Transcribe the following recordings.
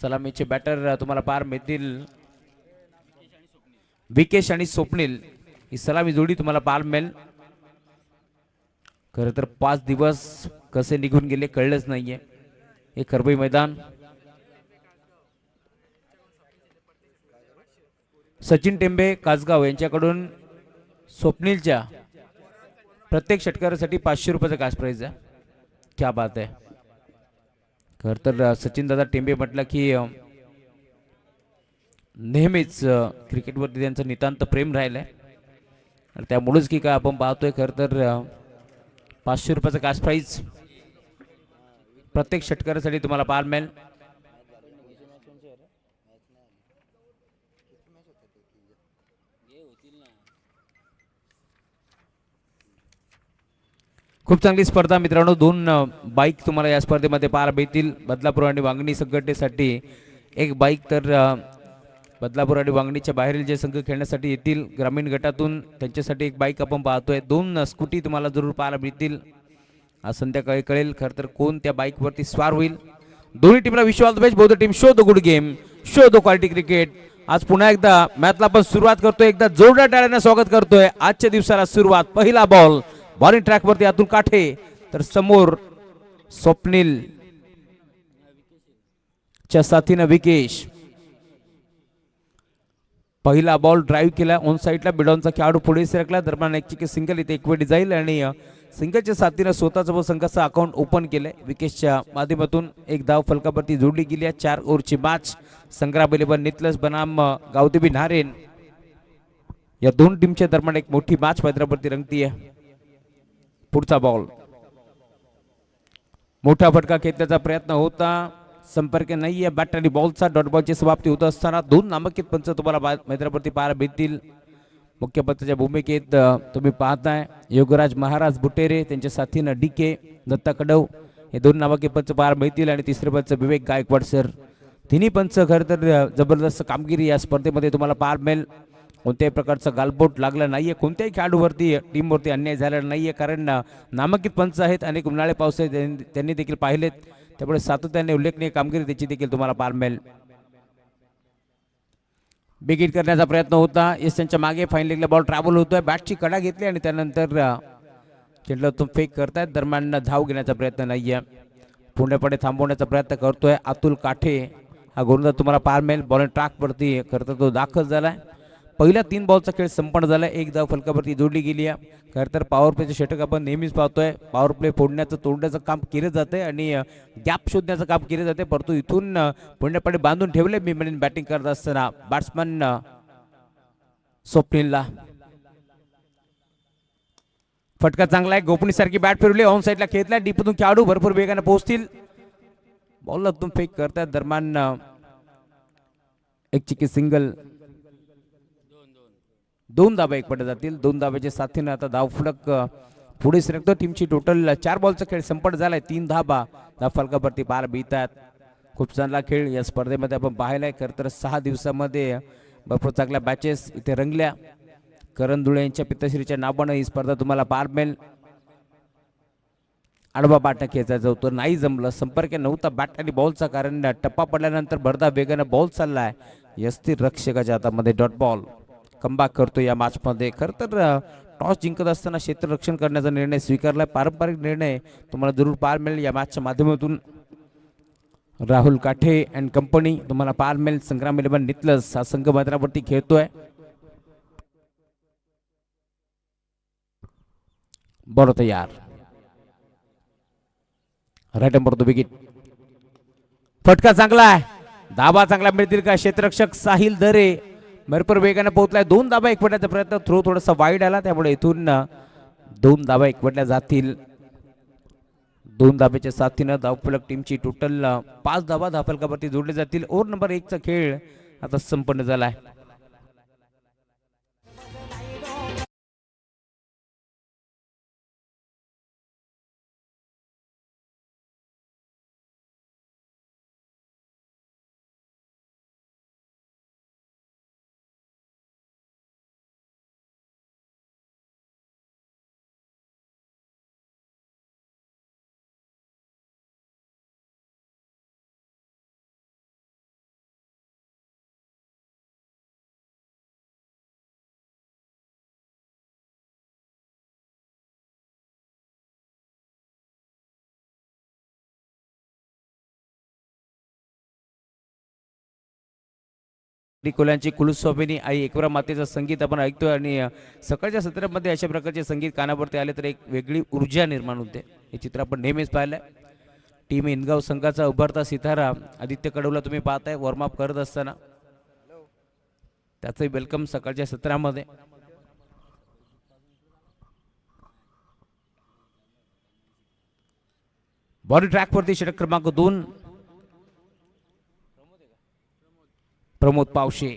सलामीचे batter तुम्हाला पार मिळतील विकेश आणि स्वप्नील ही सलामी जोडी तुम्हाला पार मिळेल. खरं तर 5 दिवस कसे निघून गेले कळलंच नाहीये. हे खरबई मैदान सचिन टेंबे कासगाव यांच्याकडून स्वप्नीलच्या प्रत्येक षटकारासाठी 500 रुपयाचा कॅश प्राइज आहे. क्या बात आहे. खरं तर सचिन दादा टेंबे म्हटलं की नेहमीच क्रिकेटवरती त्यांचं नितांत प्रेम राहिलंय. त्यामुळेच की काय आपण पाहतोय खरं तर 500 रुपयाचा कॅश प्राइज प्रत्येक षटकारासाठी तुम्हाला पार मिळेल. खूप चांगली स्पर्धा मित्रांनो. 2 बाईक तुम्हाला या स्पर्धेमध्ये पार मिळतील. बदलापूर आणि वांगणी संघटनेसाठी एक बाईक तर बदलापूर आणि वांगणीच्या बाहेरील जे संघ खेळण्यासाठी येतील ग्रामीण गटातून त्यांच्यासाठी एक बाईक आपण पाहतोय. 2 स्कूटी तुम्हाला जरूर पाहायला मिळतील. आज संध्याकाळी कळेल खरं तर कोण त्या बाईकवरती स्वार होईल. दोन्ही टीमला wish all the best. Both team show the good game, show the quality cricket. आज पुन्हा एकदा मॅचला आपण सुरुवात करतोय. एकदा जोरदार टाळ्यांना स्वागत करतोय. आजच्या दिवसाला सुरुवात. पहिला बॉल बॉलिंग ट्रॅक वरती अतुल काठे तर समोर स्वप्नील च्या साथीनं विकेश. पहिला बॉल ड्राईव्ह केला ऑन साईडला. बिडॉनचा खेळाडू पुढे सरकला. दरम्यान एक सिंगल इथे एकवेळी जाईल आणि सिंगलच्या साथीनं स्वतःचं व संघाचं अकाउंट ओपन केलंय. विकेशच्या माध्यमातून एक धाव फलकावरती जोडली गेली आहे. 4 ओव्हरची मॅच. संग्राम 11 नितलस बनाम गावदेवी नारेन या 2 टीमच्या दरम्यान एक मोठी मॅच मैदानावरती रंगतीये. पुढचा बॉल मोठा फटका खेचण्याचा प्रयत्न होता. संपर्क नाहीये बॅट आणि बॉलचा. डॉट बॉलची समाप्ती होत असताना 2 नामांकित पंच तुम्हाला मैदानावरती पाहायला मिळतील. मुख्य पंचाच्या भूमिकेत तुम्ही पाहताय योगराज महाराज बुटेरे, त्यांच्या साथीनं DK दत्ता कडव हे 2 नामांकित पंच पाहायला मिळतील. आणि तिसरे पंच विवेक गायकवाड सर. तिन्ही पंच खरं तर जबरदस्त कामगिरी या स्पर्धेमध्ये तुम्हाला पाहायला मिळेल. कोणत्याही प्रकारचा गालबोट लागला नाहीये. कोणत्याही खेळाडूवरती टीमवरती अन्याय झालेला नाहीये. कारण नामांकित पंच आहेत. अनेक उन्हाळे पावसाळे त्यांनी देखील पाहिलेत. त्यामुळे सातत्याने उल्लेखनीय कामगिरी त्याची देखील तुम्हाला पाहायला मिळेल. बिग हिट करण्याचा प्रयत्न होता. एस त्यांच्या मागे फाईन लेगला बॉल ट्रॅव्हल होतोय. बॅटची कडा घेतली आणि त्यानंतर चेंडूतून फेक करतायत. दरम्यान धाव घेण्याचा प्रयत्न नाहीये. पूर्णपणे थांबवण्याचा प्रयत्न करतोय अतुल काठे. हा गोलंदाज तुम्हाला पाहायला मिळेल. बॉलिंग ट्रॅक वरती खरं तर तो दाखल झालाय. पहिल्या 3 बॉलचा खेळ संपन्न झालाय. एक धाव फलकावरती जोडली गेली आहे. खरं तर पॉवर प्लेचे षटक आपण नेहमीच पाहतोय. पॉवर प्ले फोडण्याचं तोडण्याचं काम केलं जातंय आणि गॅप शोधण्याचं काम केलं जाते. परंतु इथून पूर्णपणे बांधून ठेवले मी म्हणेन बॅटिंग करत असताना बॅट्समन स्वप्नीलला. फटका चांगला आहे. गोपनी सारखी बॅट फिरवली. ऑन साईडला खेळला. डीपतून खेळाडू भरपूर वेगाने पोहोचतील. बॉलला तुम फेक करतात. दरम्यान एक चिकी सिंगल. 2 धाबा एकपटे जातील. 2 धाब्याच्या साथीने आता धाव फलक पुढे सरकतो. टीमची टोटल 4 बॉलचा खेळ संपन्न झालाय. 3 धाबा धाव फलकावरती पार बीतात. खूप चांगला खेळ या स्पर्धेमध्ये आपण पाहिलाय. खरं तर 6 दिवसामध्ये भरपूर चांगल्या मॅचेस इथे रंगल्या. करण धुळे यांच्या पितश्रीच्या नावानं ही स्पर्धा तुम्हाला पार मिळेल. आडवा बाटा खेचायचा होतं, नाही जमलं. संपर्क नव्हता बॅट आणि बॉलचा. कारण टप्पा पडल्यानंतर भरदा वेगानं बॉल चाललाय. यस्थिर रक्षकाच्या हातामध्ये डॉट बॉल कमबॅक करतो या मॅच मध्ये. खरं तर टॉस जिंकत असताना क्षेत्ररक्षण करण्याचा निर्णय स्वीकारलाय. पारंपरिक निर्णय तुम्हाला जरूर पाहायला मिळेल या मॅचच्या माध्यमातून. राहुल काठे अँड कंपनी तुम्हाला पाहायला मिळेल. संग्राम 11 नितलस हा संघ मैदानावरती खेळतोय. बॉल तयार. Right number 2 wicket. फटका चांगला आहे. धाबा चांगला मिळतील का. क्षेत्ररक्षक साहिल दरे भरपूर वेगाने पोहोचलाय. 2 धाबा एकवटण्याचा प्रयत्न. थ्रो थोडासा वाईड आला. त्यामुळे इथून 2 धाबा एकवटल्या जातील. 2 धाब्याच्या साथीनं धावफलक टीमची टोटल 5 धाबा धावफलकावरती जोडले जातील. ओव्हर नंबर 1 चा खेळ आता संपन्न झालाय. कोल्यांची कुलस्वामिनी आई एकविरा मातेचं संगीत आपण ऐकतोय आणि सकाळच्या सत्रामध्ये अशा प्रकारचे संगीत कानावरती आले तर एक वेगळी ऊर्जा निर्माण होते. हे चित्र आपण नेहमीच पाहिलंय. टीम इनगाव संघाचा उभारता सितारा आदित्य कडवला तुम्ही पाहताय वॉर्मअप करत असताना. त्याचंही वेलकम सकाळच्या सत्रामध्ये. बॉडी ट्रॅक वरती षटक क्रमांक 2 प्रमोद पावशे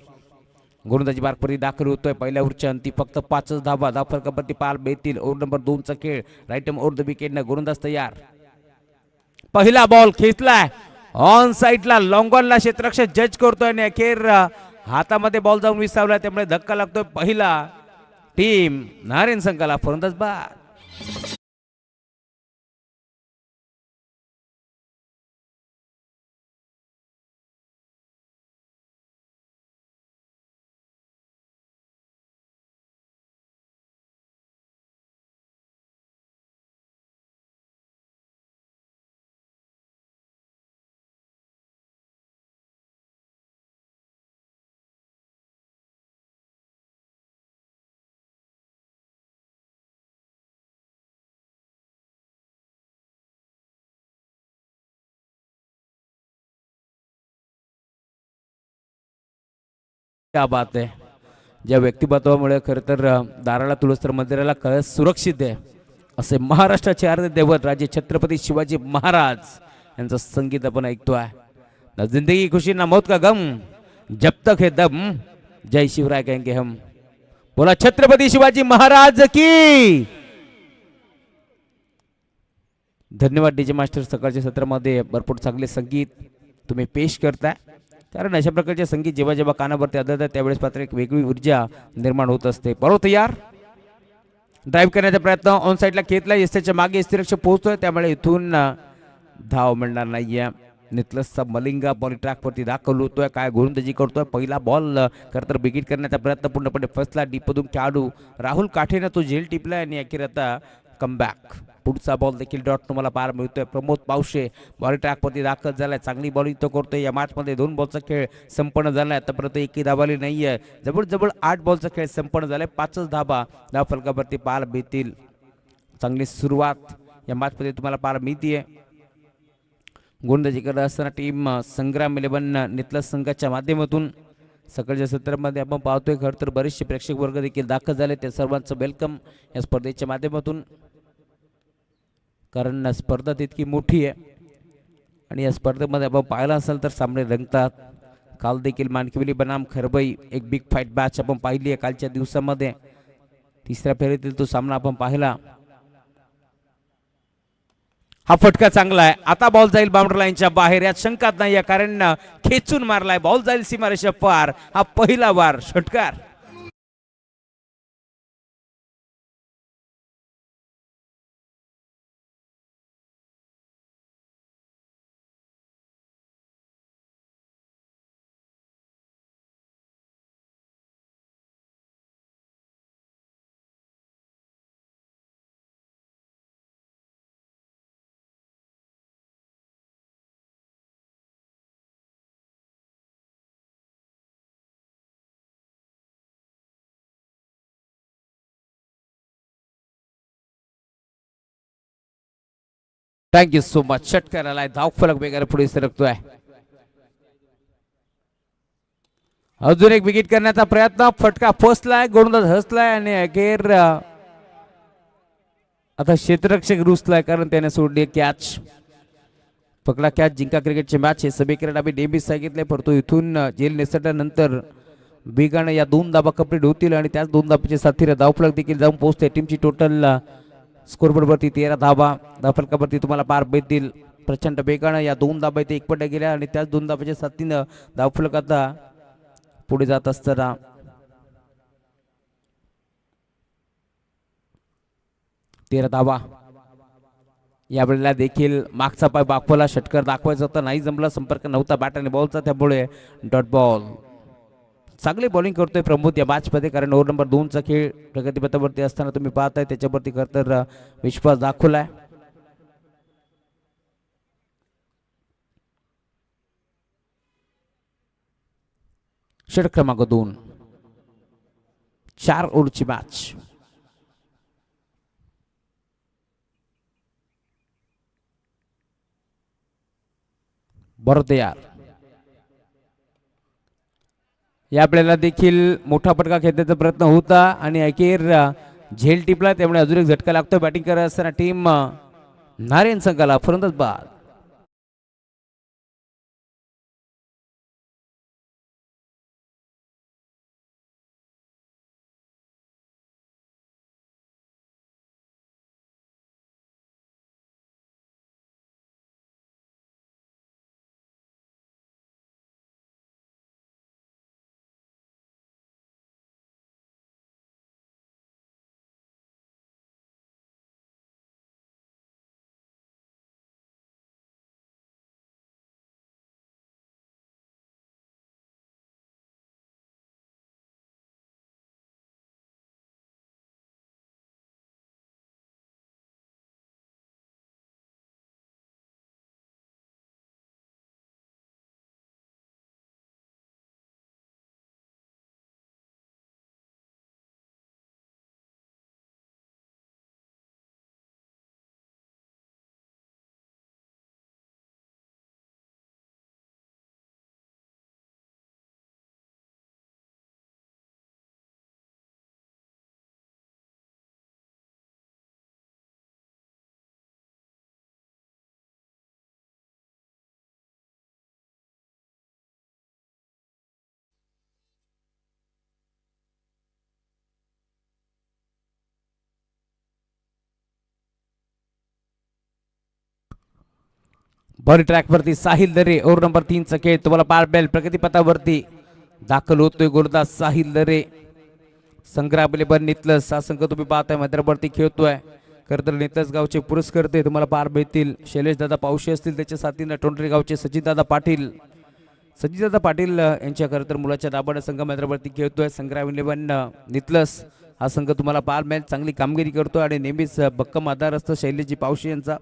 गोलंदाजी मार्गवरती दाखल होतोय. पहिल्या ओव्हरच्या अंती फक्त 5 धावा. धावफलकावरती पार बेतील. ओव्हर नंबर 2 चा खेळ. राईट ओव्हर द विकेट न गोलंदाज तयार. पहिला बॉल खेचलाय ऑन साईडला. लॉंगॉनला क्षेत्ररक्षक जज करतोय आणि अखेर हातामध्ये बॉल जाऊन विसावला. त्यामुळे धक्का लागतोय. पहिला टीम नारायण संघाला फलंदाज बाद. क्या बात आहे. ज्या व्यक्तिमत्वामुळे खरं तर दाराला तुळसर मंदिराला कळस सुरक्षित आहे असे महाराष्ट्राचे आराध्य दैवत राजे छत्रपती शिवाजी महाराज यांचं संगीत आपण ऐकतोय. ना जिंदगी खुशी ना मौत का गम जब तक है दम जय शिवराय कहेंगे हम. बोला छत्रपती शिवाजी महाराज की. धन्यवाद डीजे मास्टर. सकाळच्या सत्रामध्ये भरपूर चांगले संगीत तुम्ही पेश करताय. कारण अशा प्रकारचे संगीत जेव्हा जेव्हा कानावरती आदळतात त्यावेळेस मात्र एक वेगळी ऊर्जा निर्माण होत असते. बरोबर तयार. ड्राईव्ह करण्याचा प्रयत्न ऑन साईडला घेतला. एसच्या मागे यष्टिरक्षक पोहोचतोय त्यामुळे इथून धाव मिळणार नाहीये. नितलसचा मलिंगा बॉल ट्रॅकवरती दाखल होतोय. काय गोलंदाजी करतोय. पहिला बॉल खरं तर बिगिट करण्याचा प्रयत्न पूर्णपणे फसला. डीपमधून खेळाडू राहुल काठेनं तो झेल टिपलाय आणि अखेर आता कमबॅक. पुढचा बॉल देखील डॉट तुम्हाला पाहायला मिळतोय. प्रमोद पावशे बॉल ट्रॅकवरती दाखल झालाय. चांगली बॉलिंग तो करतोय. या मॅचमध्ये 2 बॉलचा खेळ संपन्न झालाय. आतापर्यंत एकही धावाली नाहीये. जवळ 8 बॉलचा खेळ संपन्न झालाय. 5 धावा धाव फलकावरती पाहायला मिळतील. चांगली सुरुवात या मॅचमध्ये तुम्हाला पाहायला मिळतीये. गोलंदाजी करत असताना टीम संग्राम 11 नितलस संघाच्या माध्यमातून सकाळच्या सत्रामध्ये आपण पाहतोय. खरं तर बरेचसे प्रेक्षक वर्ग देखील दाखल झाले. त्या सर्वांचं वेलकम या स्पर्धेच्या माध्यमातून. कारण स्पर्धा तितकी मोठी आहे आणि या स्पर्धेमध्ये आपण पाहिलं असेल तर सामने रंगतात. काल देखील मानकिवली बनाम खरबई एक बिग फाईट मॅच आपण पाहिली आहे कालच्या दिवसामध्ये. तिसऱ्या फेरीतील तो सामना आपण पाहिला. हा फटका चांगला आहे. आता बॉल जाईल बाउंड्री लाईनच्या बाहेर यात शंकाच नाही कारण खेचून मारलाय. बॉल जाईल सीमारेषा पार. हा पहिला वार षटकार. Thank you so much. षटकार आलाय. धाव फलक वेगाने पुढे सरकतोय. अजून एक विकेट करण्याचा प्रयत्न. फटका फसलाय. गोलंदाज हसलाय आणि अखेर आता क्षेत्ररक्षक रुसलाय कारण त्याने सोडली कॅच. पकडा कॅच जिंका क्रिकेटचे मॅच हे समीकरण आम्ही नेहमीच सांगितले. परंतु इथून जेल निसटल्यानंतर बिगाने या 2 धाबा कंप्लीट होतील आणि त्याच 2 धाबाच्या साथीने धावफलक देखील जाऊन पोहोचते. टीमची टोटल स्कोरबोर्ड वरती 13 धाबा. धावफलकावरती तुम्हाला पार बेतील. प्रचंड वेगानं या 2 धाबा इथे एकपट गेल्या आणि त्याच 2 धाबाच्या साथीनं धावफलक आता पुढे जात असताना 13 धावा. यावेळेला देखील मागचा पाय बाकवला. षटकार दाखवायचा होता नाही जमला. संपर्क नव्हता बॅट आणि बॉलचा त्यामुळे डॉट बॉल. चांगली बॉलिंग करतोय प्रमोद या मॅच मध्ये कारण ओव्हर नंबर 2 चा खेळ प्रगतीपथावरती असताना तुम्ही पाहताय त्याच्यावरती खरं तर विश्वास दाखवलाय. षटक क्रमांक 2. 4 ओव्हरची मॅच. बरं तयार. या आपल्याला देखील मोठा फटका खेळण्याचा प्रयत्न होता आणि अखेर झेल टिपला, त्यामुळे अजून एक झटका लागतो. बॅटिंग करत असताना टीम नारायण संघाला फलंदाज बाद. बॉडी ट्रॅक वरती साहिल दरे ओव्हर नंबर 3 चा खेळ तुम्हाला पार बेल प्रगतीपथावरती दाखल होतोय. गोलंदाज साहिल दरे, संग्राम पण नितलस हा संघ तुम्ही पाहताय मैदानावरती खेळतोय. खरं तर नितलस गावचे पुरस्कर्ते तुम्हाला पार मिळतील. शैलेश दादा पावशी असतील, त्याच्या साथीनं टोंडरे गावचे सचिनदादा पाटील यांच्या खरं तर मुलाच्या दाबानं संघ मैदानावरती खेळतोय. संग्राम इलेव्हन नितलस हा संघ तुम्हाला पार मिळेल. चांगली कामगिरी करतोय आणि नेहमीच भक्कम आधार असतो शैलेशजी पावशी यांचा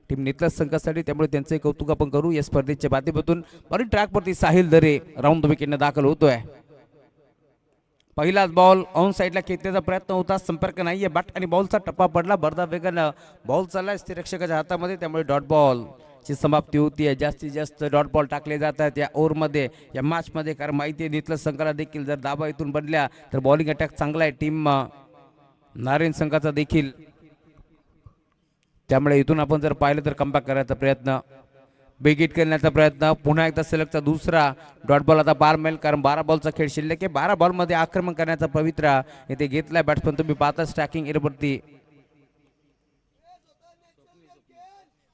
टीम नितलस संघासाठी, त्यामुळे त्यांचे कौतुक आपण करू या स्पर्धेच्या माध्यमातून. बॉलिंग ट्रॅकवरती साहिल दरे राऊंड विकेटने दाखल होतोय. पहिलाच बॉल ऑन साईडला खेचण्याचा प्रयत्न होता, संपर्क नाहीये. बॅट आणि बॉलचा टप्पा पडला, भरधाव वेगानं बॉल चालला स्थिरक्षकाच्या हातामध्ये, त्यामुळे डॉट बॉल ची समाप्ती होती. जास्तीत जास्त डॉट बॉल टाकले जातात या ओव्हरमध्ये, या मॅचमध्ये. कारण माहिती आहे नितलस संघाला देखील जर धाबा इथून बनल्या तर बॉलिंग अटॅक चांगला आहे टीम नारायण संघाचा देखील, त्यामुळे इथून आपण जर पाहिलं तर कमबॅक करायचा प्रयत्न, बिग हिट करण्याचा प्रयत्न. पुन्हा एकदा सलगचा दुसरा डॉट बॉल आता पार मिळेल, कारण 12 बॉलचा खेळ शिल्लक आहे. 12 बॉलमध्ये आक्रमण करण्याचा पवित्रा येथे घेतलाय बॅट्समन. तुम्ही पाहता स्ट्रायकिंग एरियावरती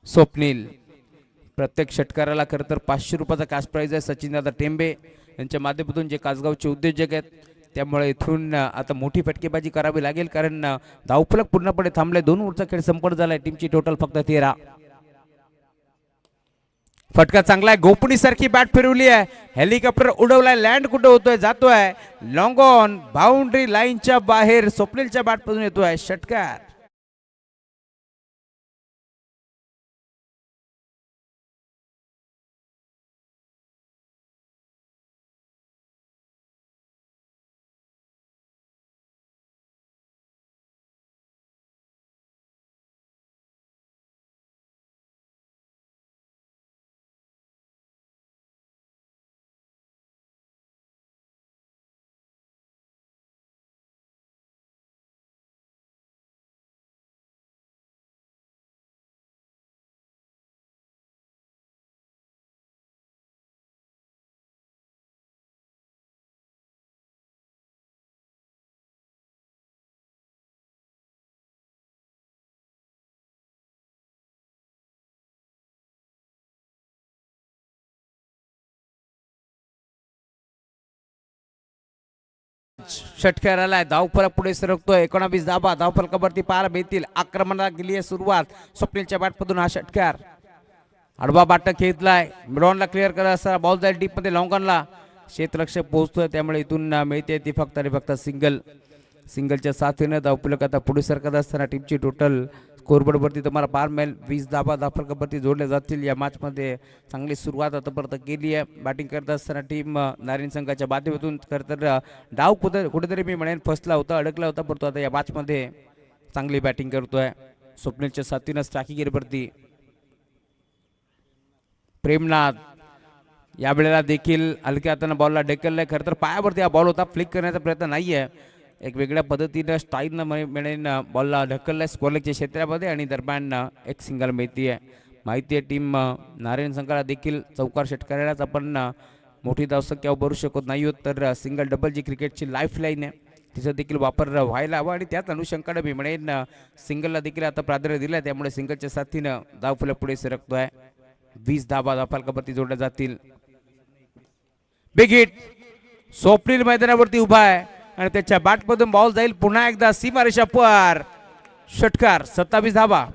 स्वप्नील. प्रत्येक षटकाराला खरं तर 500 रुपयाचा कॅश प्राइज आहे. सचिनदादा टेंबे यांच्या माध्यमातून जे कासगावचे उद्योजक आहेत, त्यामुळे इथून आता मोठी फटकेबाजी करावी लागेल, कारण धावफलक पूर्णपणे थांबले. 2 ओव्हरचा खेळ संपन्न झालाय. टीमची टोटल फक्त 13. फटका चांगला आहे, गोपणी सारखी बॅट फिरवली आहे, हेलिकॉप्टर उडवलाय, लँड कुठे होतोय, जातोय लॉंग ऑन बाउंड्री लाईनच्या बाहेर. स्वप्नीलच्या बॅटमधून येतोय षटकार. षटकाराला धावफलक पुढे सरकतोय. 19 धाबा धावफलकावरती पार मिळतील. आक्रमणाला गेली आहे सुरुवात. स्वप्नीलच्या बॅटमधून हा षटकार. आडवा बाटक घेतलाय, मिडॉनला क्लिअर करा असा बॉल जाईल डीप मध्ये. लॉंगॉनला क्षेत्ररक्षक पोहोचतोय, त्यामुळे इथून मिळते ती फक्त आणि फक्त सिंगलच्या साथीने धावफलक आता पुढे सरकत असताना टीमची टोटल स्कोरबोर्डवरती तुम्हाला पार मिळेल. 20 धाबा धाफलकावरती जोडल्या जातील. या मॅचमध्ये चांगली सुरुवात आतापर्यंत केली आहे. बॅटिंग करत असताना टीम नारायण संघाच्या बाजूतून खरं तर डाव कुठेतरी मी म्हणेन फसला होता, अडकला होता, परंतु आता या मॅचमध्ये चांगली बॅटिंग करतोय. स्वप्नीलच्या साथीनं स्ट्रायकिंगवरती प्रेमनाथ यावेळेला देखील हलक्या हाताने बॉलला ढकललाय. खरं तर पायावरती हा बॉल होता, फ्लिक करण्याचा प्रयत्न नाहीये. एक वेगळ्या पद्धतीनं स्टाईलनं मिळेन बॉलला ढकललाय स्क्वेअरलेगच्या क्षेत्रामध्ये आणि दरम्यान एक सिंगल मिळतीये. माहिती आहे टीम नारायण संघाला देखील चौकार षटकारालाच आपण मोठी धावसंख्या भरू शकत नाही आहोत, तर सिंगल डबल जी क्रिकेटची लाईफ लाईन आहे तिचा देखील वापर व्हायला हवा आणि त्याच अनुषंगाने मी म्हणेन सिंगलला देखील आता प्राधान्य दिलं, त्यामुळे सिंगलच्या साथीनं धावफलक पुढे सरकतोय. 20 धाबा धाफलकावरती जोडल्या जातील. Big hit. स्वप्नील मैदानावरती उभा आहे आणि त्याच्या बॅटमधून बॉल जाईल पुन्हा एकदा सीमारेषा पार. षटकार. 27 धाबा.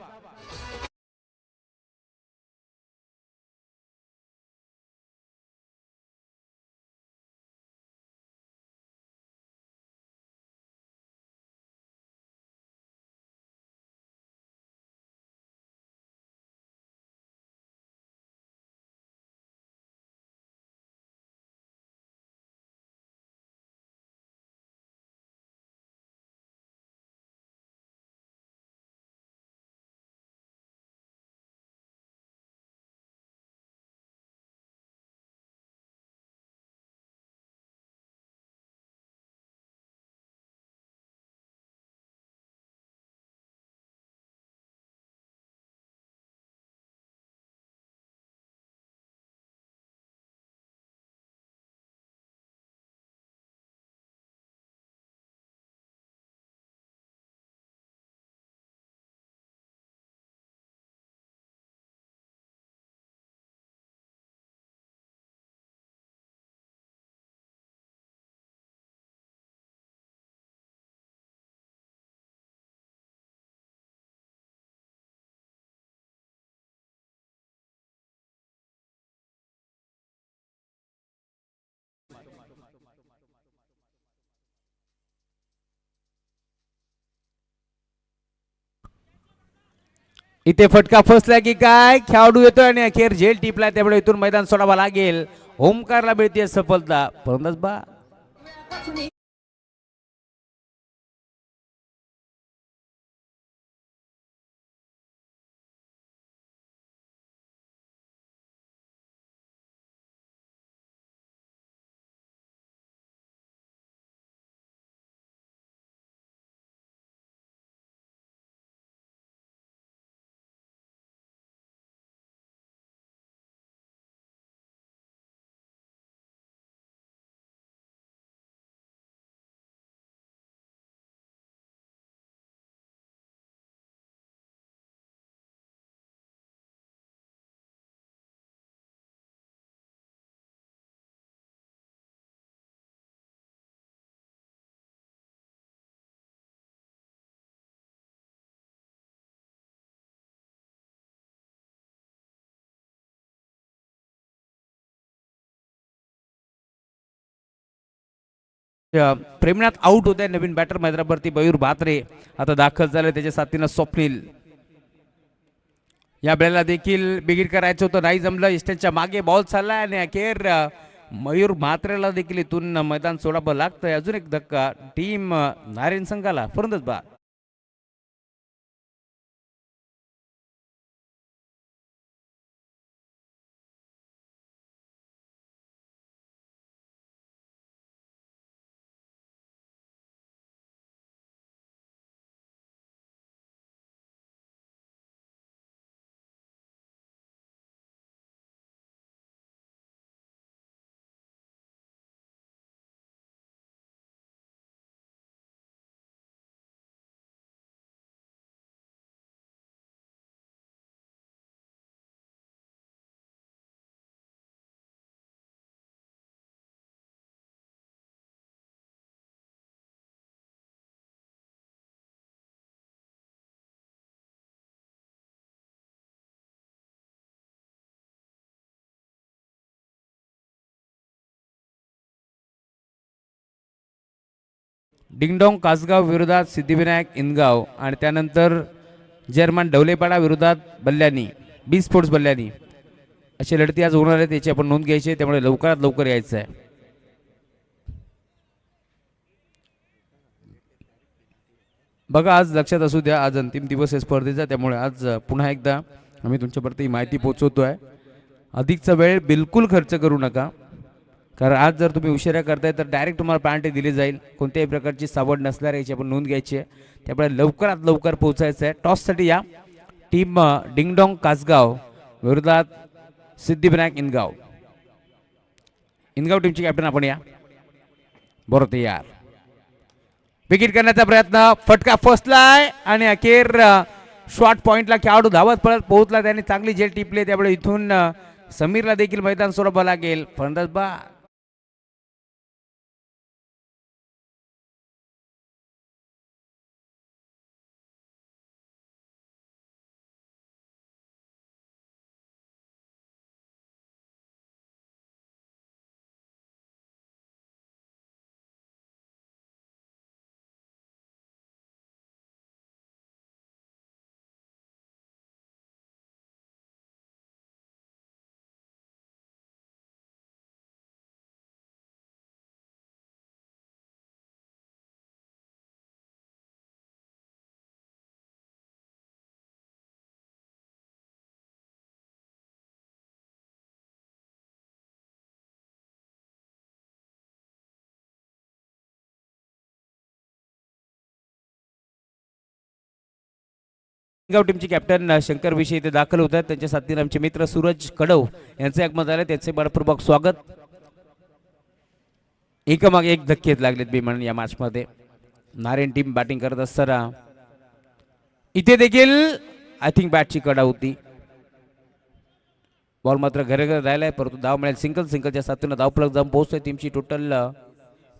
इथे फटका फसला की काय, खेळाडू येतोय आणि अखेर झेल टिपलाय, त्यामुळे इथून मैदान सोडावं लागेल. ओमकारला मिळते सफलता. फलंदाज बा प्रेमनाथ आउट होत आहे. नवीन बॅटर मैदानावरती मयूर भात्रे आता दाखल झाले, त्याच्या साथीनं स्वप्नील. या वेळेला देखील बिगिट करायचं होतं, नाही जमलं. इस्टनच्या मागे बॉल चाललाय आणि अखेर मयूर म्हात्रेला देखील इथून मैदान सोडावं लागतंय. अजून एक धक्का टीम नारायण संघाला. फलंदाज बा डिंगडोंग कासगाव विरोधात सिद्धिविनायक इनगाव आणि त्यानंतर जर्मन ढवलेपाडा विरोधात बल्ल्यानी बी स्पोर्ट्स बल्ल्यानी अशी लढती आज होणार आहे, त्याची आपण नोंद घ्यायची आहे, त्यामुळे लवकरात लवकर यायचं आहे. बघा आज लक्षात असू द्या, आज अंतिम दिवस आहे स्पर्धेचा, त्यामुळे आज पुन्हा एकदा आम्ही तुमच्यापर्यंत ही माहिती पोहोचवतोय. अधिकचा वेळ बिलकुल खर्च करू नका, कारण आज जर तुम्ही उशिरा करताय तर डायरेक्ट तुम्हाला पॅन्ट दिली जाईल. कोणत्याही प्रकारची सावड नसणार याची आपण नोंद घ्यायची आहे, त्यामुळे लवकरात लवकर पोहोचायचं आहे. टॉससाठी या टीम डिंगडॉंग कासगाव विरोधात सिद्धिविनायक इनगाव. इनगाव टीमची कॅप्टन आपण या. बरोबर तयार. विकेट करण्याचा प्रयत्न, फटका फसलाय आणि अखेर शॉर्ट पॉइंटला खेळाडू धावत पळत पोहोचला, त्याने चांगली झेल टिपले, त्यामुळे इथून समीरला देखील मैदान सोडावं लागेल. फलंदाज बा गाव टीमचे कॅप्टन शंकर विषयी इथे दाखल होत आहेत. त्यांच्या साथीने आमचे मित्र सूरज कडव यांचे आगमन झाले, त्याचे मनपूर्वक स्वागत. एकमाग एक धक्के लागलेत बेमान या मॅच मध्ये. नारायण टीम बॅटिंग करत असताना इथे देखील आय थिंक बॅटची कडा होती. बॉल मात्र घरे घरे राहिलाय, परंतु धाव मिळेल. सिंगल सिंगलच्या साथीने धाव फलक जाऊन पोहोचतोय. टीमची टोटल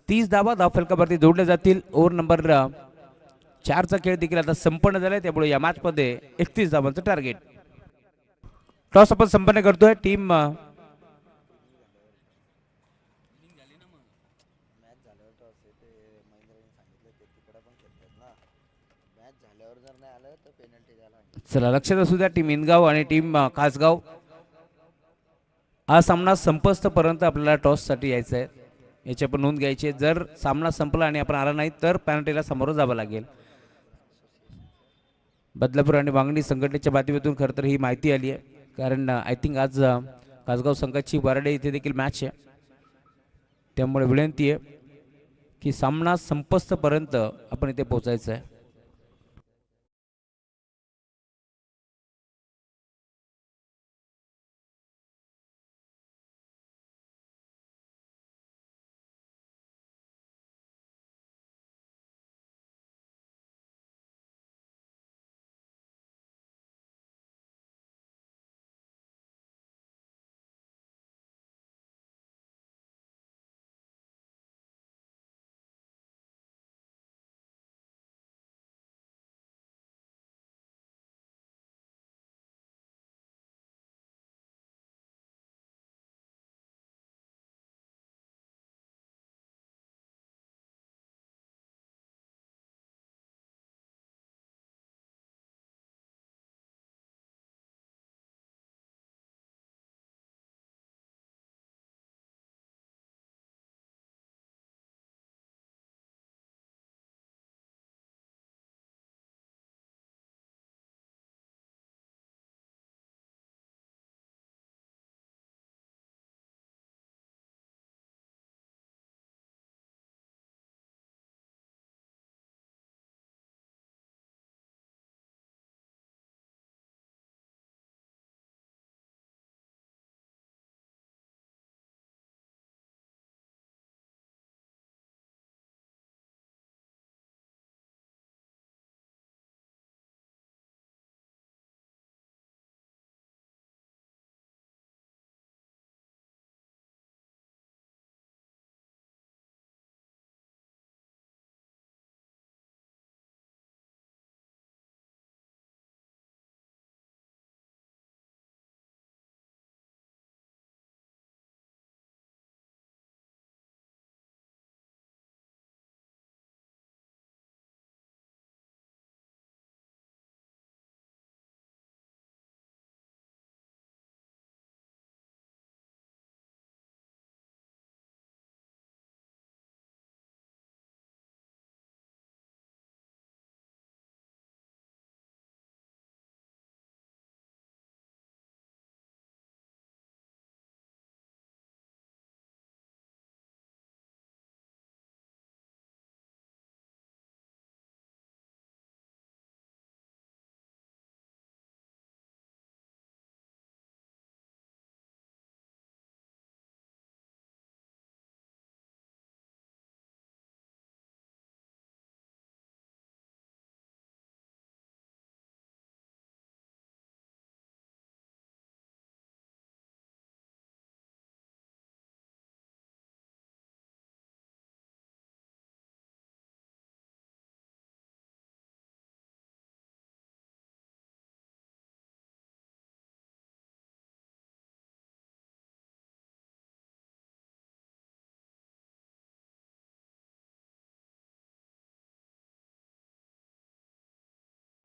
30 धावा धाव फलकावरती जोडल्या जातील. ओव्हर नंबर 4चा खेळ देखील आता संपन्न झालाय, त्यामुळे या मॅच मध्ये 31 धावांचं टार्गेट. टॉस आपण संपन्न करतोय. टीम चला लक्षात असू द्या, टीम इनगाव आणि टीम कासगाव हा सामना संपस्तपर्यंत आपल्याला टॉस साठी यायचं आहे, याची आपण नोंद घ्यायची आहे. जर सामना संपला आणि आपण आला नाही तर पेनल्टीला सामोरं जावं लागेल. बदलापूर आणि वांगणी संघटनेच्या माध्यमातून खरं तर ही माहिती आली आहे, कारण आय थिंक आज कासगाव संघाची वारडे इथे देखील मॅच आहे, त्यामुळे विनंती आहे की सामना संपस्तपर्यंत आपण इथे पोहोचायचं आहे.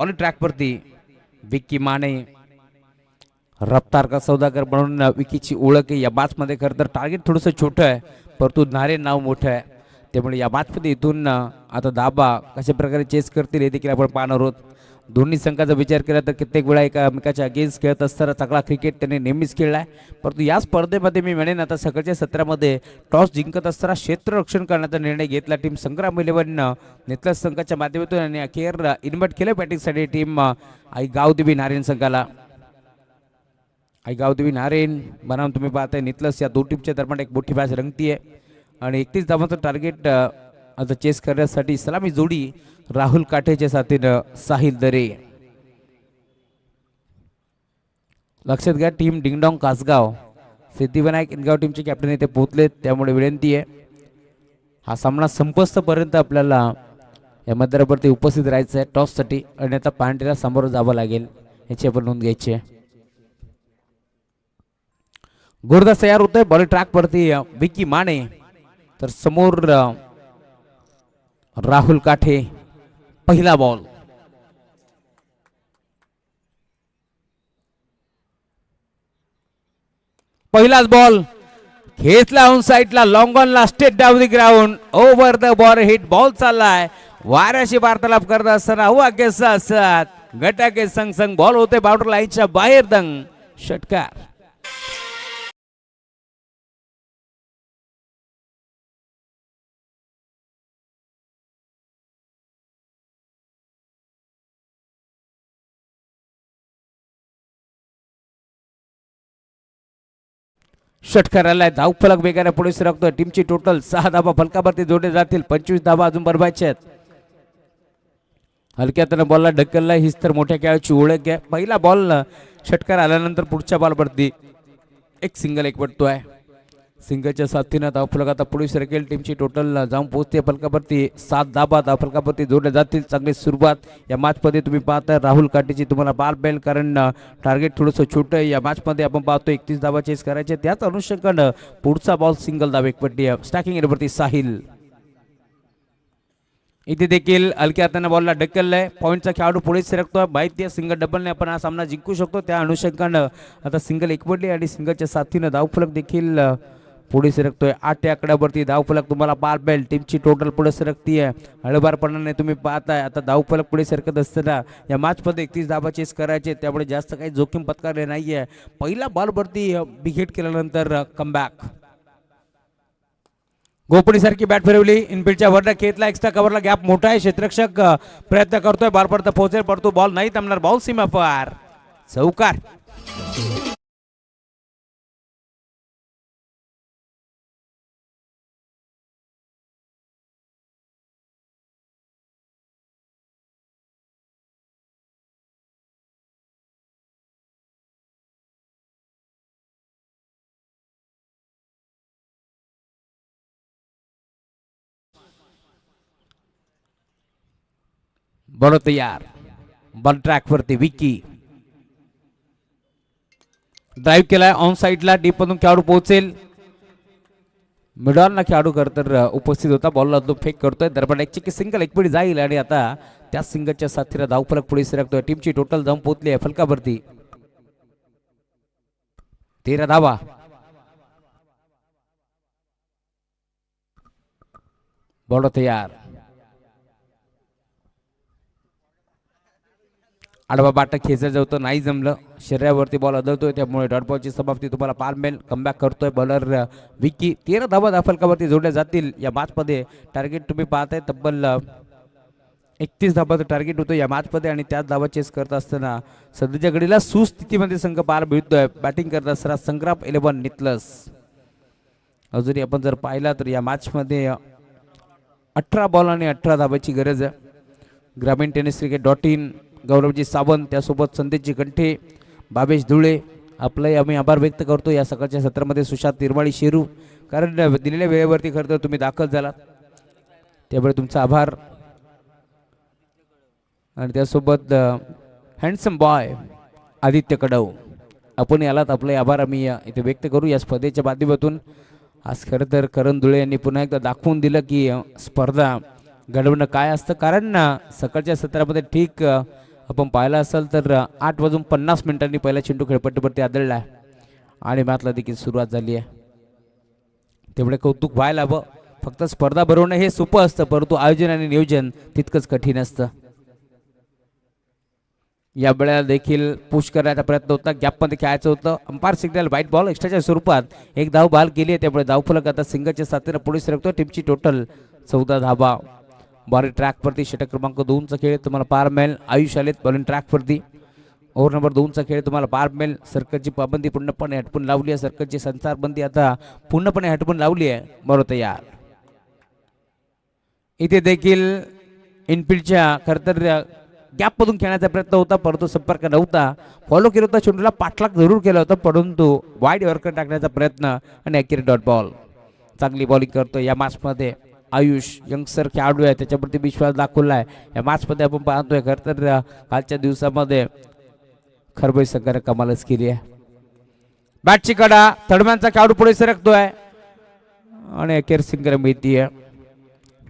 ऑन ट्रॅकवरती विक्की माने रफ्तार का सौदागर म्हणून विकीची ओळख आहे या मॅचमध्ये. खरं तर टार्गेट थोडंसं छोटं आहे परंतु नारे नाव मोठं आहे, त्यामुळे या मॅचमध्ये इथून आता दाबा कशा प्रकारे चेस करतील हे देखील आपण पाहणार आहोत. दोन्ही संघाचा विचार केला तर कित्येक वेळा एकामेकाच्या अगेन्स्ट खेळत असताना चांगला क्रिकेट त्यांनी नेहमीच खेळला आहे. परंतु या स्पर्धेमध्ये मी म्हणेन आता सकाळच्या सत्रामध्ये टॉस जिंकत असताना क्षेत्ररक्षण करण्याचा निर्णय घेतला टीम संग्राम 11 नेतलस संघाच्या माध्यमातून आणि अखेर इन्व्हाइट केलं बॅटिंगसाठी टीम आई गावदेवी नारायण संघाला. आई गावदेवी नारायण बनाम तुम्ही पाहताय नितलस या दोन टीमच्या दरम्यान एक मोठी मॅच रंगतीये आणि 31 धावांचं टार्गेट आता चेस करण्यासाठी सलामी जोडी राहुल काठेच्या साथीनं साहिल दरे. लक्षात घ्या टीम डिंगडॉंग कासगाव सिद्धिविनायक इनगाव टीमचे कॅप्टन इथे पोहोचलेत, त्यामुळे विनंती आहे हा सामना संपस्तपर्यंत आपल्याला या मध्यरावरती उपस्थित राहायचं आहे टॉससाठी आणि आता पांढऱ्याला सामोरं जावं लागेल याची आपण नोंद घ्यायची आहे. गोरदास तयार होतोय बॉल ट्रॅक वरती विक्की माने तर समोर राहुल काठे. पहिला बॉल पहिलाच बॉल खेचला ऑन साइडला लॉंग ऑनला straight down the ground over the ball hit ball चाललाय वाऱ्याशी वार्तालाप करत असताना हवा केसा असतात गटाके संग संग बॉल होते बाउंड्री लाईनच्या बाहेर दंग षटकार. षटकार आलाय धावफलक वेगाने पुढे सरकतोय टीमची टोटल 6 धावा फलकावरती जोडले जातील 25 धावा अजून बनवायचे आहेत. हलक्यातनं बॉलला ढकलला हीच तर मोठ्या खेळाची ओळख आहे. पहिला बॉल षटकार आल्यानंतर पुढच्या बॉलवरती एक सिंगल एक पडतोय. सिंगलच्या साथीनं धावफलक आता पुढे सरकेल टीमची टोटल जाऊन पोहोचते फलकावरती 7 धावा धावफलकावरती जोडल्या जातील. चांगली सुरुवात या मॅचमध्ये तुम्ही पाहता राहुल काटेची तुम्हाला बाल बेल कारण टार्गेट थोडंसं छोटं आहे या मॅचमध्ये आपण पाहतो 31 धावा चेस करायचे त्याच अनुषंगानं पुढचा बॉल सिंगल धाव एकपट्टी स्टॅकिंग एंडवरती साहिल. इथे देखील हलक्या हाताने बॉलला ढकललाय पॉईंटचा खेळाडू पुढे सरकतोय माहिती आहे सिंगल डबलने आपण हा सामना जिंकू शकतो त्या अनुषंगानं आता सिंगल एकपडली आणि सिंगलच्या साथीनं धावफलक देखील पुढे सरकतोय 8 या आकड्यावरती धावफलक तुम्हाला बार बेल टीमची टोटल पुढे सरकतीये हळबारपणाने तुम्ही पाहताय आता धावफलक पुढे सरकत असताना या मॅचमध्ये 31 धावा चेस करायचे त्यामुळे जास्त काही जोखीम पत्करले नाहीये. पहिला बॉलवरती विकेट केल्यानंतर कमबॅक गोपडी सारखी बॅट फिरवली इनफिल्डच्या वरला खेचला एक्स्ट्रा कव्हरला गॅप मोठा आहे क्षेत्ररक्षक प्रयत्न करतोय बॉल पर्यंत पोहोचेल परंतु बॉल नाही थांबणार बॉल सीमा पार चौकार. बॉल तयार बॉल ट्रॅक वरती विकी ड्राइव्ह केलाय ऑन साइडला डीप मधून खेळाडू पोहोचेल मिडॉनला खेळाडू तर उपस्थित होता बॉलला तो फेक करतोय दरम्यान एक चिकी सिंगल एक पिढी जाईल आणि आता त्या सिंगलच्या साथीला धावफलक पुढे सरकतोय टीमची टोटल जाऊन पोहोचली आहे फलकावरती 13 धावा. बॉल तयार आडवा बाटा खेचायचं होतं नाही जमलं शरीरावरती बॉल आदळतोय त्यामुळे डॉट बॉलची समाप्ती तुम्हाला पार मिळेल. कमबॅक करतोय बॉलर विकी 13 धावा धावफलकावरती जोडल्या जातील या मॅचमध्ये. टार्गेट तुम्ही पाहताय तब्बल 31 धावाचं टार्गेट होतं या मॅचमध्ये आणि त्याच धावा चेस करत असताना सध्याच्या घडीला सुस्थितीमध्ये संघ पार मिळतोय. बॅटिंग करत असताना संग्राम 11 नितलस. अजूनही आपण जर पाहिला तर या मॅचमध्ये 18 बॉल आणि 18 धावाची गरज आहे. ग्रामीण टेनिस क्रिकेट.in गौरवजी सावंत त्यासोबत संदेशजी कंठे बाबेश धुळे आपलाही आम्ही आभार व्यक्त करतो या सकाळच्या सत्रामध्ये सुशांत निर्माळी शेरू कारण दिलेल्या वेळेवरती खरं तर तुम्ही दाखल झालात त्यामुळे तुमचा आभार. आणि त्यासोबत हँडसम बॉय आदित्य कडव आपण यालात आपले आभार आम्ही इथे व्यक्त करू या स्पर्धेच्या माध्यमातून. आज खरं तर करण धुळे यांनी पुन्हा एकदा दाखवून दिलं की स्पर्धा घडवणं काय असतं कारण सकाळच्या सत्रामध्ये ठीक आपण पाहिलं असेल तर 8:50 पहिला चेंडू खेळपट्टीवरती आदळला आहे आणि मॅचला देखील सुरुवात झाली आहे. तेवढे कौतुक व्हायला हवं. फक्त स्पर्धा भरवणं हे सोपं असतं, परंतु आयोजन आणि नियोजन तितकंच कठीण असतं. या वेळेला देखील पुश करण्याचा प्रयत्न होता, गॅपमध्ये खेळायचं होतं. अंपायर सिग्नल व्हाईट बॉल एक्स्ट्राच्या स्वरूपात एक धाव बहाल केली आहे, त्यामुळे धावफलक आता सिंगलच्या साथीनं पुढे सरकतो. टीमची टोटल 14 धावा. बॉलिंग ट्रॅकवरती षटक क्रमांक 2चा खेळ तुम्हाला पार मिळेल. आयुष आलेत बॉलिंग ट्रॅकवरती. ओव्हर नंबर 2चा खेळ तुम्हाला पार मिळेल. सर्कलची पाबंदी पूर्णपणे हटपून लावली आहे. सर्कलची संचारबंदी आता पूर्णपणे हटपून लावली आहे. बरोबर तयार. इथे देखील इनफिल्डच्या खरतर गॅपमधून खेळण्याचा प्रयत्न होता, परंतु संपर्क नव्हता. फॉलो केला होता, चेंडूला पाठलाग जरूर केला होता, परंतु वाईड यॉर्कर टाकण्याचा प्रयत्न आणि ॲक्युरेट डॉट बॉल. चांगली बॉलिंग करतो या मॅचमध्ये आयुष. यंगस्टर खेळाडू आहे, त्याच्यावरती विश्वास दाखवला आहे. या मॅचमध्ये आपण पाहतोय खरं तर कालच्या दिवसामध्ये खरबई संघाने कमालच केली आहे. बॅटची कडा थर्डमॅनचा खेळाडू पुढे सरकतोय आणि अखेर सिंगल मिळतीये.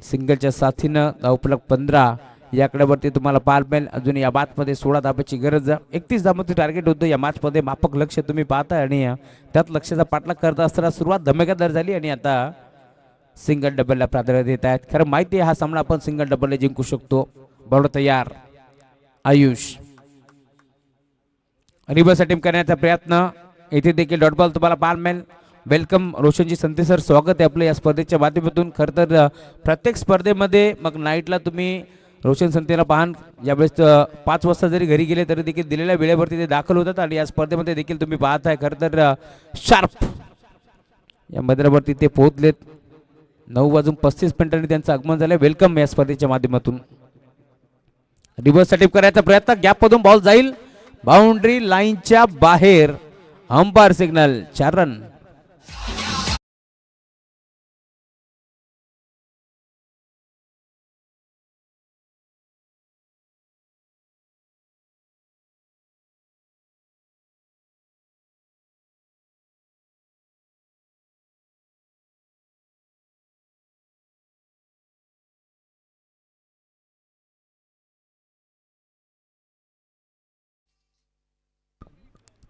सिंगलच्या साथीनं धावफलक 15 या आकड्यावरती तुम्हाला पार मिळेल. अजून या मॅचमध्ये 16 धाब्याची गरज. 31 धाबांचं टार्गेट होतं या मॅचमध्ये. माफक लक्ष तुम्ही पाहताय आणि त्यात लक्षाचा पाठलाग करत असताना सुरुवात धमाकेदार झाली आणि आता सिंगल डबलला प्राधान्य देत आहेत. खरं माहिती आहे हा सामना आपण सिंगल डबलला जिंकू शकतो. बरोबर तयार. आयुष रिव्हर्स अटेम्प्ट करण्याचा प्रयत्न. इथे देखील डॉट बॉल तुम्हाला पार मिळेल. वेलकम रोशनजी संते सर, स्वागत आहे आपलं या स्पर्धेच्या माध्यमातून. खरं तर प्रत्येक स्पर्धेमध्ये मग नाईटला तुम्ही रोशन संतेला पाहन यावेळेस 5 वाजता जरी घरी गेले तरी देखील दिलेल्या वेळेवरती ते दाखल होतात आणि या स्पर्धेमध्ये देखील तुम्ही पाहताय खरं तर शार्प या मैदानावरती ते पोहोचलेत. 9:35 त्यांचं आगमन झालं. वेलकम या स्पर्धेच्या माध्यमातून. रिव्हर्स अटेम्प्ट करायचा प्रयत्न, गॅपमधून बॉल जाईल बाउंड्री लाईनच्या बाहेर. Umpire signal 4 run.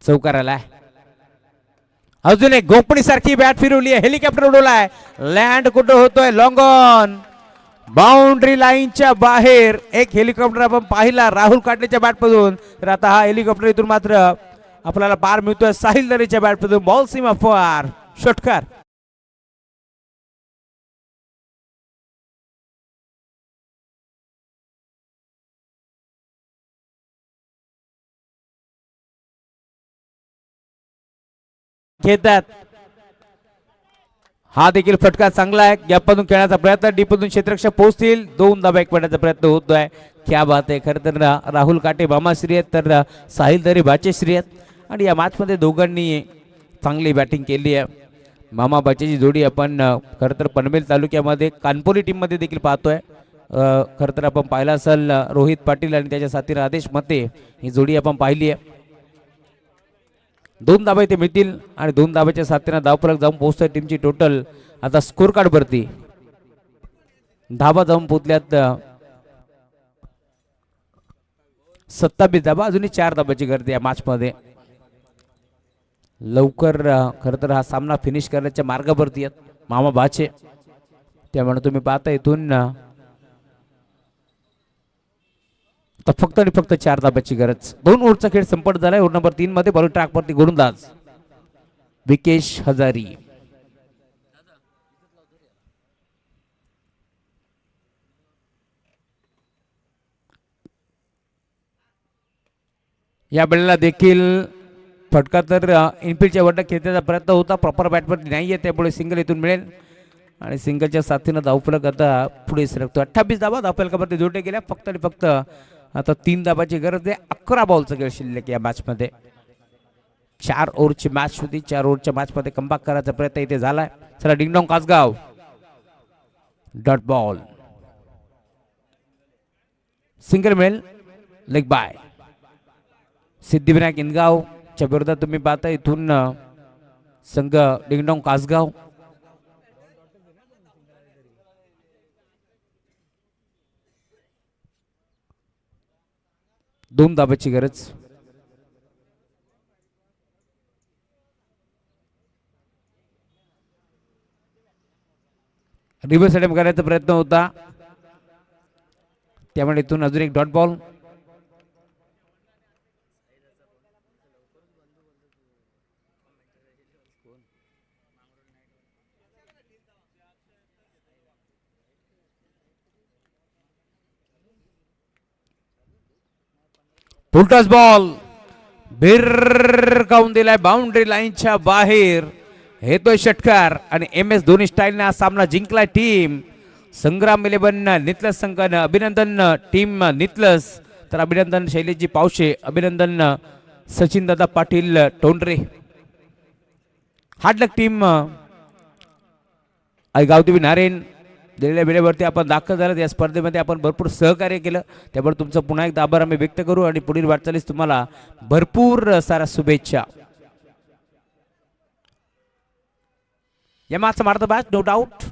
चौकाराला अजून एक गोपणी सारखी बॅट फिरवली आहे. हेलिकॉप्टर उडवलाय. लँड कुठं होतोय? लॉंग ऑन बाउंड्री लाईनच्या बाहेर. एक हेलिकॉप्टर आपण पाहिला राहुल काटलेच्या बॅटमधून. तर आता हा हेलिकॉप्टर इथून मात्र आपल्याला पार मिळतोय साहिल दरेच्या बॅटमधून. बॉल सीमा फॉर षटकार. घेतात. हा देखील फटका चांगला आहे. गॅपमधून खेळण्याचा प्रयत्न, डीपमधून क्षेत्ररक्षक पोहोचतील. 2 धाबा एक पडण्याचा प्रयत्न होतोय. क्या बात आहे. खरं तर राहुल काटे मामाश्री आहेत तर साहिल दरे बाचेश्री आहेत आणि या मॅचमध्ये दोघांनी चांगली बॅटिंग केली आहे. मामा बाचेची जोडी आपण खरं तर पनवेल तालुक्यामध्ये कानपोली टीममध्ये देखील पाहतोय. खरं तर आपण पाहिला असेल रोहित पाटील आणि त्याच्या साथीला आदेश मते ही जोडी आपण पाहिली आहे. 2 धाबा इथे मिळतील आणि 2 धाब्याच्या साथीनं धावफलक जाऊन पोहोचतोय. टीमची टोटल आता स्कोर कार्ड वरती धाबा जाऊन पोहोचल्यात 27 धाबा. अजूनही 4 धाब्याची गरज या मॅच मध्ये. लवकर खरं तर हा सामना फिनिश करण्याच्या मार्गावरती आहेत मामा बाचे. त्यामुळे तुम्ही पाहता इथून फक्त आणि फक्त 4 धाब्याची गरज. 2 ओव्हरचा खेळ संपन्न झालाय. ओव्हर नंबर 3 मध्ये बॉलिंग ट्रॅक वरती गोलंदाज विकेश हजारी. या वेळेला देखील फटका तर इनफिल्डच्या वरनं खेळण्याचा प्रयत्न होता. प्रॉपर बॅटवरती नाही आहे, त्यामुळे सिंगल इथून मिळेल आणि सिंगलच्या साथीनं धावफलक आता पुढे सरकतो. 28 धाबा धावफलकावरती जोडले गेल्या. फक्त आणि फक्त आता 3 धाबाची गरज आहे. 11 बॉलचा खेळ शिल्लक या मॅच मध्ये. 4 ओव्हरची मॅच होती. 4 ओव्हरच्या मॅच मध्ये कमबॅक करायचा प्रयत्न इथे झालाय. चला डिंगडॉंग कासगाव डॉट बॉल. सिंगल मिळेल. Leg bye. सिद्धिविनायक इनगावच्या विरोधात तुम्ही पाहता इथून संघ डिंगडॉंग कासगाव. 2 धाबाची गरज. रिव्हर्स अटेम्प्ट करायचा प्रयत्न होता, त्यामुळे इथून अजून एक डॉट बॉल. फुलटॉस बॉल भिरकावून दिलाय बाउंड्री लाईनच्या बाहेर. येतोय षटकार आणि एम एस धोनी स्टाईलने हा सामना जिंकलाय. टीम संग्राम 11 नितलस संघानं अभिनंदन टीम नितलस, तर अभिनंदन शैलेशजी पावशे, अभिनंदन सचिन दादा पाटील टोंडरे. हार्डलक टीम गावदेवी नारायण. दिलेल्या वेळेवरती आपण दाखल झालं, या स्पर्धेमध्ये आपण भरपूर सहकार्य केलं, त्यामुळे तुमचं पुन्हा एकदा आभार आम्ही व्यक्त करू आणि पुढील वाटचालीस तुम्हाला भरपूर साऱ्या शुभेच्छा. या मागचा मारत बॅच नो डाऊट.